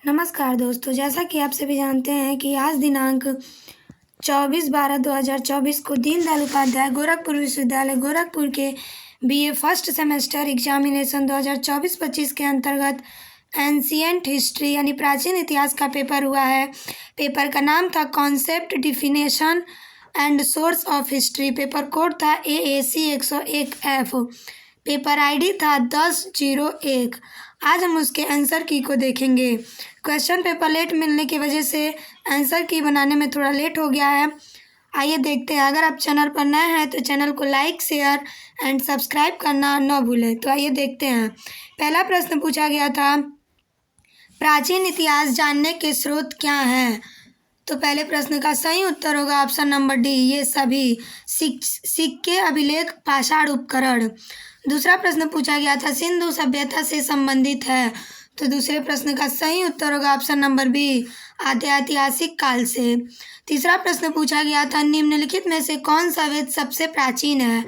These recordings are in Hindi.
नमस्कार दोस्तों, जैसा कि आप सभी जानते हैं कि आज दिनांक 24/12/2024 को दीनदयाल उपाध्याय गोरखपुर विश्वविद्यालय गोरखपुर के बीए फर्स्ट सेमेस्टर एग्जामिनेशन 2024-25 के अंतर्गत एंशिएंट हिस्ट्री यानी प्राचीन इतिहास का पेपर हुआ है। पेपर का नाम था concept definition and source of history. Paper code था AAC 101F। पेपर आईडी था 1001। आज हम उसके आंसर की को देखेंगे। क्वेश्चन पेपर लेट मिलने की वजह से आंसर की बनाने में थोड़ा लेट हो गया है। आइए देखते हैं। अगर आप चैनल पर नए हैं तो चैनल को लाइक, शेयर एंड सब्सक्राइब करना न भूलें। तो आइए देखते हैं। पहला प्रश्न पूछा गया था, प्राचीन इतिहास जानने के स्रोत क्या हैं? तो पहले प्रश्न का सही उत्तर होगा ऑप्शन नंबर डी, ये सभी सिक्के, अभिलेख, पाषाण उपकरण। दूसरा प्रश्न पूछा गया था, सिंधु सभ्यता से संबंधित है। तो दूसरे प्रश्न का सही उत्तर होगा ऑप्शन नंबर बी, ऐतिहासिक काल से। तीसरा प्रश्न पूछा गया था, निम्नलिखित में से कौन सा वेद सबसे प्राचीन है?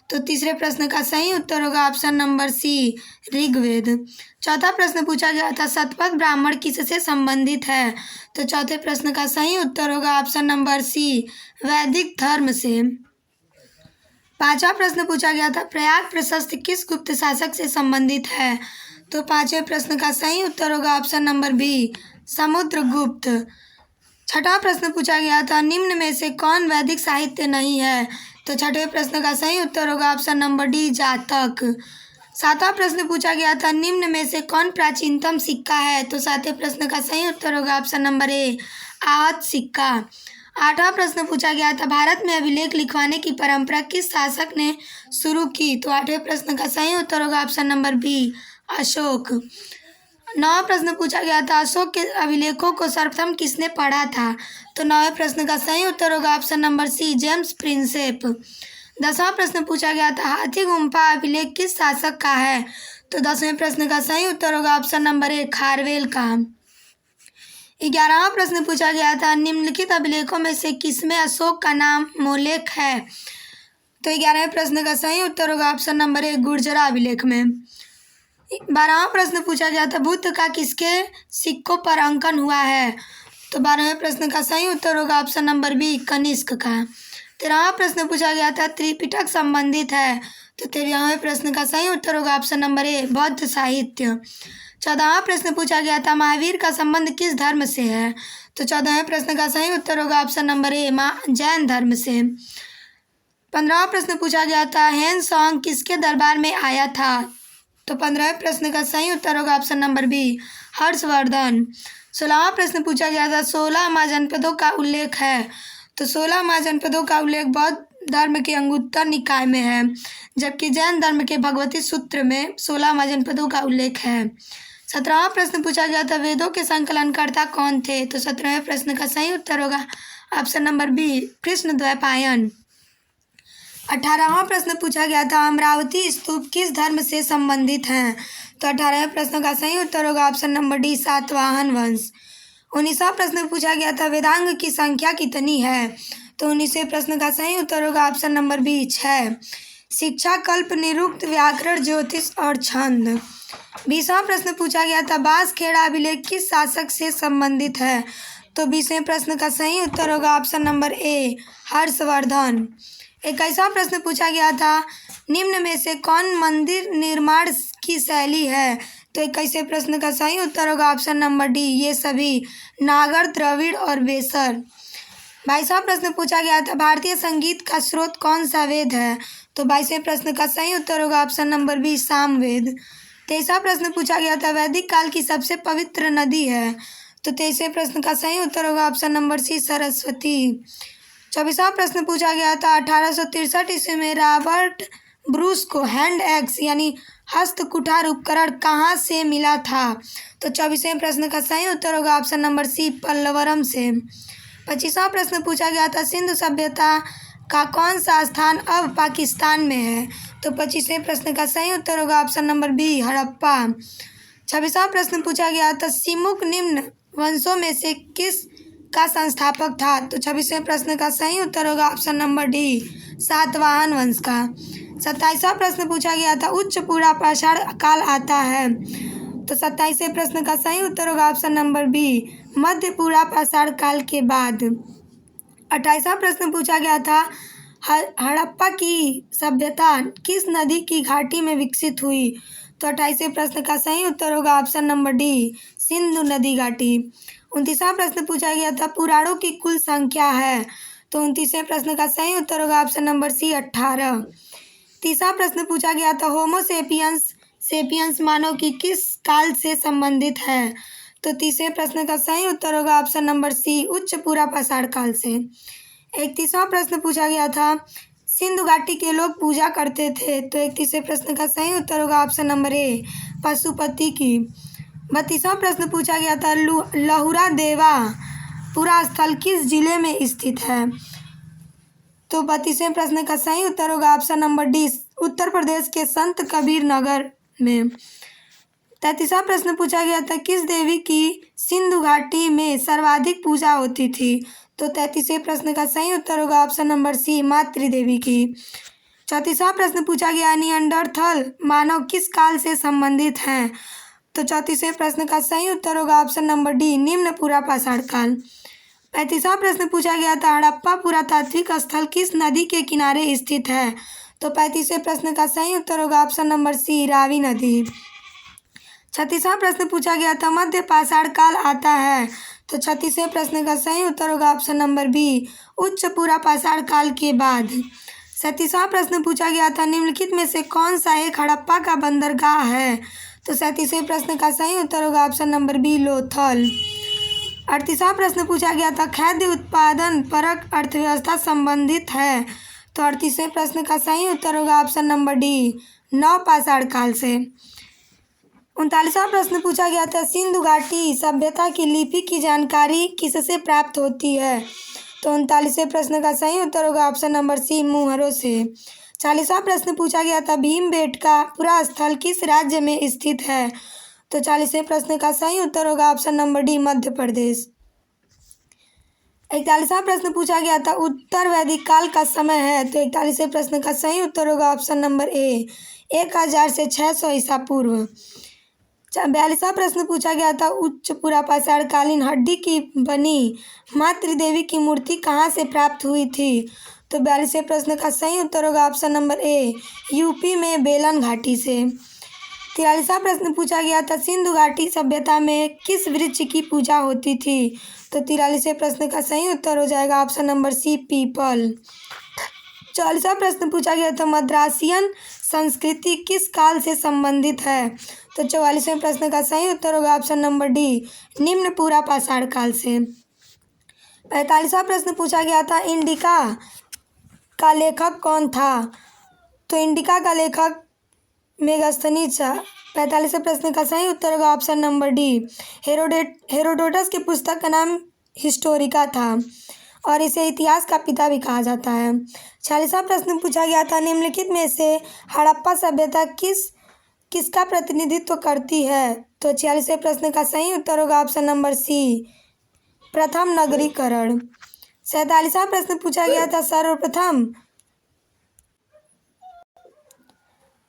तो तीसरे प्रश्न का सही उत्तर होगा ऑप्शन नंबर सी, ऋग्वेद। चौथा प्रश्न पूछा गया था, शतपथ ब्राह्मण किससे संबंधित है? तो चौथे प्रश्न का सही उत्तर होगा ऑप्शन नंबर सी, वैदिक धर्म से। पांचवा प्रश्न पूछा गया था, प्रयाग प्रशस्ति किस गुप्त शासक से संबंधित है? तो पांचवें प्रश्न का सही उत्तर होगा ऑप्शन नंबर बी, समुद्रगुप्त। छठवां प्रश्न पूछा गया था, निम्न में से कौन वैदिक साहित्य नहीं है? तो छठवें प्रश्न का सही उत्तर होगा ऑप्शन नंबर डी, जातक। सातवां प्रश्न पूछा गया था, निम्न में से कौन प्राचीनतम सिक्का है? तो सातवें प्रश्न का सही उत्तर होगा ऑप्शन नंबर ए, आहत सिक्का। आठवां प्रश्न पूछा गया था, भारत में अभिलेख लिखवाने की परंपरा किस शासक ने शुरू की? तो आठवें प्रश्न का सही उत्तर होगा ऑप्शन नंबर बी, अशोक। नौवां प्रश्न पूछा गया था, अशोक के अभिलेखों को सर्वप्रथम किसने पढ़ा था? तो नौवें प्रश्न का सही उत्तर होगा option number C, James Prinsep. 10वां प्रश्न पूछा गया था, हाथी गुम्फा अभिलेख किस शासक का है? तो 10वें प्रश्न का सही उत्तर होगा ऑप्शन नंबर ए, खारवेल का। 11वां प्रश्न पूछा गया था, निम्नलिखित अभिलेखों में से किसमें अशोक का नाम मोलेख है? तो 11वें प्रश्न का सही उत्तर होगा ऑप्शन नंबर ए, गुर्जरा अभिलेख में। 12वां प्रश्न पूछा गया था, बुद्ध का किसके सिक्कों पर अंकन हुआ है? तो 12वें प्रश्न का सही उत्तर होगा ऑप्शन नंबर बी, कनिष्क का। 13वां प्रश्न पूछा गया था, त्रिपिटक संबंधित है। तो 13वें प्रश्न का सही उत्तर होगा ऑप्शन नंबर ए, बौद्ध साहित्य। 14वां प्रश्न पूछा गया था, महावीर का संबंध किस धर्म से है? तो 14वें प्रश्न का सही उत्तर होगा ऑप्शन नंबर ए, जैन धर्म से। 15वां प्रश्न पूछा गया था, हेन सॉन्ग किसके दरबार में आया था? तो 15वें प्रश्न का सही उत्तर होगा ऑप्शन नंबर बी, हर्षवर्धन। 16वां प्रश्न पूछा गया था, 16 महाजनपदों का उल्लेख है। तो 16 महाजनपदों का उल्लेख बौद्ध धर्म के अंगुत्तर निकाय में है, जबकि जैन धर्म के भगवती सूत्र में 16 महाजनपदों का उल्लेख है। 17वां प्रश्न पूछा गया था, वेदों के संकलनकर्ता कौन थे? तो 17वें प्रश्न का सही उत्तर होगा ऑप्शन नंबर बी, कृष्णद्वैपायन। 18वां प्रश्न पूछा गया था, अमरावती स्तूप किस धर्म से संबंधित हैं? तो 18वें प्रश्न का सही उत्तर होगा ऑप्शन नंबर डी, सातवाहन वंश। 19वां प्रश्न पूछा गया था, वेदांग की संख्या कितनी है? तो 19वें प्रश्न का सही उत्तर होगा ऑप्शन नंबर बी, 6। शिक्षा, कल्प, निरुक्त, व्याकरण, ज्योतिष और छंद। 20वां प्रश्न पूछा गया था, बांसखेड़ा अभिलेख किस शासक से संबंधित है? तो 20वें प्रश्न का सही उत्तर होगा ऑप्शन नंबर ए, हर्षवर्धन। 21वां प्रश्न पूछा गया था, निम्न में से कौन मंदिर निर्माण की शैली है? तो 21वें प्रश्न का सही उत्तर होगा ऑप्शन नंबर डी, ये सभी, नागर, द्रविड़ और वेसर। 22वां प्रश्न पूछा गया था, भारतीय संगीत का स्रोत कौन सा वेद है? तो 22वें प्रश्न का सही उत्तर होगा ऑप्शन नंबर बी, सामवेद। 23वां प्रश्न पूछा गया था, वैदिक काल की सबसे पवित्र नदी है? तो 23वें प्रश्न का सही उत्तर होगा ऑप्शन नंबर सी, सरस्वती। 24वां प्रश्न पूछा गया था, 1863 ईस्वी में रॉबर्ट ब्रूस को हैंड एक्स यानी हस्त कुठार उपकरण कहाँ से मिला था? तो 24वें प्रश्न का सही उत्तर होगा ऑप्शन नंबर सी, पल्लवरम से। 25वां प्रश्न पूछा गया था, सिंधु सभ्यता का कौन सा स्थान अब पाकिस्तान में है? तो 25वें प्रश्न का सही उत्तर होगा ऑप्शन नंबर बी, हड़प्पा। 26वां प्रश्न पूछा गया था, सिमुक निम्न वंशों में से किस का संस्थापक था? तो 26वें प्रश्न का सही उत्तर होगा ऑप्शन नंबर डी, सातवाहन वंश का। 27वां प्रश्न पूछा गया था, उच्च पूरा पाषाण काल आता है? तो 27वें प्रश्न का सही उत्तर होगा ऑप्शन नंबर बी, मध्य पूरा पाषाण काल के बाद। 28वां प्रश्न पूछा गया था, हड़प्पा की सभ्यता किस नदी की घाटी में विकसित हुई? तो 28वें प्रश्न का सही उत्तर होगा ऑप्शन नंबर डी, सिंधु नदी घाटी। 29वां प्रश्न पूछा गया था, पुराणों की कुल संख्या है? तो 29वें प्रश्न का सही उत्तर होगा ऑप्शन नंबर सी, 18। 30वां प्रश्न पूछा गया था, होमो सेपियंस मानव की किस काल से संबंधित है? तो 30वें प्रश्न का सही उत्तर होगा ऑप्शन नंबर सी, उच्च पूरा पाषाण काल से। 31वां प्रश्न पूछा गया था, सिंधु घाटी के लोग पूजा करते थे? तो 31वें प्रश्न का सही उत्तर होगा ऑप्शन नंबर ए, पशुपति की। 32वां प्रश्न पूछा गया था, लहुरा देवा पुरा स्थल किस जिले में स्थित है? तो 32वें प्रश्न का सही उत्तर होगा option number D, Uttar Pradesh के संत कबीर नगर में। 33वां प्रश्न पूछा गया था, किस देवी की सिंधु घाटी में सर्वाधिक पूजा होती थी? तो 33वें प्रश्न का सही उत्तर होगा ऑप्शन नंबर सी, मातृदेवी की। 34वां प्रश्न पूछा गया, निएंडरथल मानव किस काल से संबंधित हैं? तो 34वें प्रश्न का सही उत्तर होगा ऑप्शन नंबर डी, निम्न पूरा पाषाण काल। 35वां प्रश्न पूछा गया था, हड़प्पा पुरातात्विक स्थल किस नदी के किनारे स्थित है? तो 35वें प्रश्न का सही उत्तर होगा ऑप्शन नंबर सी, रावी नदी। 36वां प्रश्न पूछा गया था, मध्य पाषाण काल आता है? तो 36वें प्रश्न का सही उत्तर होगा ऑप्शन नंबर बी, उच्च पूरा पाषाण काल के बाद। 37वां प्रश्न पूछा गया था, निम्नलिखित में से कौन सा एक हड़प्पा का बंदरगाह है? तो 37वें प्रश्न का सही उत्तर होगा ऑप्शन नंबर बी, लोथल। 38वां प्रश्न पूछा गया था, खाद्य उत्पादन परक अर्थव्यवस्था संबंधित है? तो 38वें प्रश्न का सही उत्तर होगा ऑप्शन नंबर डी, नव पाषाण काल से। 39वां प्रश्न पूछा गया था, सिंधु घाटी सभ्यता की लिपि की जानकारी किससे प्राप्त होती है? तो 39वें प्रश्न का सही उत्तर होगा ऑप्शन नंबर सी, मुहरों से। 40वां प्रश्न पूछा गया था, भीमबेटका पुरा स्थल किस राज्य में स्थित है? तो 40वें प्रश्न का सही उत्तर होगा option number D, Madhya Pradesh. 41वां प्रश्न पूछा गया था, उत्तर वैदिक काल का समय है? तो 41वें प्रश्न का सही उत्तर होगा ऑप्शन नंबर ए, 1000 से 600 ईसा पूर्व। 42वां प्रश्न पूछा गया था, उच्च पूरा पाषाण कालीन हड्डी की बनी मातृदेवी की मूर्ति कहाँ से प्राप्त हुई थी? तो 42वें प्रश्न का सही उत्तर होगा ऑप्शन नंबर ए, यूपी में बेलन घाटी से। 43वां प्रश्न पूछा गया था, सिंधु घाटी सभ्यता में किस वृक्ष की पूजा होती थी? तो 43वें प्रश्न का सही उत्तर हो जाएगा ऑप्शन नंबर सी, पीपल। 44वां प्रश्न पूछा गया था, मद्रासियन संस्कृति किस काल से संबंधित है? तो 44वें प्रश्न का सही उत्तर होगा ऑप्शन नंबर डी, निम्न पूरा पाषाण काल से। 45वां प्रश्न पूछा गया था, इंडिका का लेखक कौन था? तो इंडिका का लेखक मेगास्थनीज। 45वें प्रश्न का सही उत्तर होगा ऑप्शन नंबर डी, हेरोडोटस की पुस्तक का नाम हिस्टोरिका था और इसे इतिहास का पिता भी कहा जाता है। 46वां प्रश्न पूछा गया था, निम्नलिखित में से हड़प्पा सभ्यता किसका प्रतिनिधित्व करती है? तो 46वें प्रश्न का सही उत्तर होगा ऑप्शन नंबर सी, प्रथम नगरीकरण। 47वां प्रश्न पूछा गया था,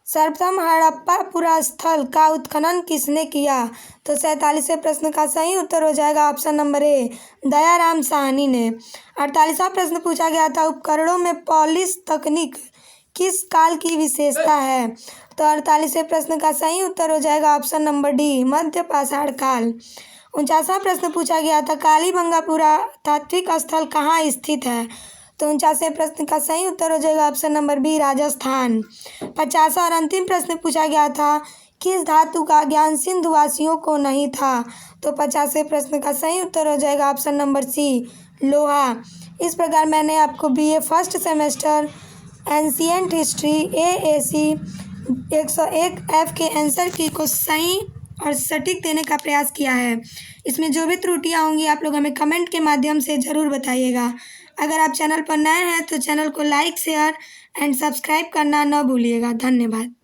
सर्वप्रथम हड़प्पा पुरा स्थल का उत्खनन किसने किया? तो 47वें प्रश्न का सही उत्तर हो जाएगा option number A, Dayaram Sahni ने। 48वां प्रश्न पूछा गया था, उपकरणों में पॉलिश तकनीक किस काल की विशेषता है? तो 48वें प्रश्न का सही उत्तर हो जाएगा ऑप्शन नंबर डी, मध्य पाषाण काल। 49वां प्रश्न पूछा गया था, कालीबंगा पुरातात्विक स्थल कहाँ स्थित है? तो 49वें प्रश्न का सही उत्तर हो जाएगा ऑप्शन नंबर बी, राजस्थान। 50वां और अंतिम प्रश्न पूछा गया था, किस धातु का ज्ञान सिंधुवासियों को नहीं था? तो 50वें प्रश्न का सही उत्तर हो जाएगा ऑप्शन नंबर सी, लोहा। इस प्रकार मैंने आपको BA first semester ancient history AAC 101F के आंसर की को सही और सटीक देने का प्रयास किया है। इसमें जो भी त्रुटियां होंगी आप लोग हमें कमेंट के माध्यम से ज़रूर बताइएगा। अगर आप चैनल पर नए हैं तो चैनल को लाइक, शेयर एंड सब्सक्राइब करना न भूलिएगा। धन्यवाद।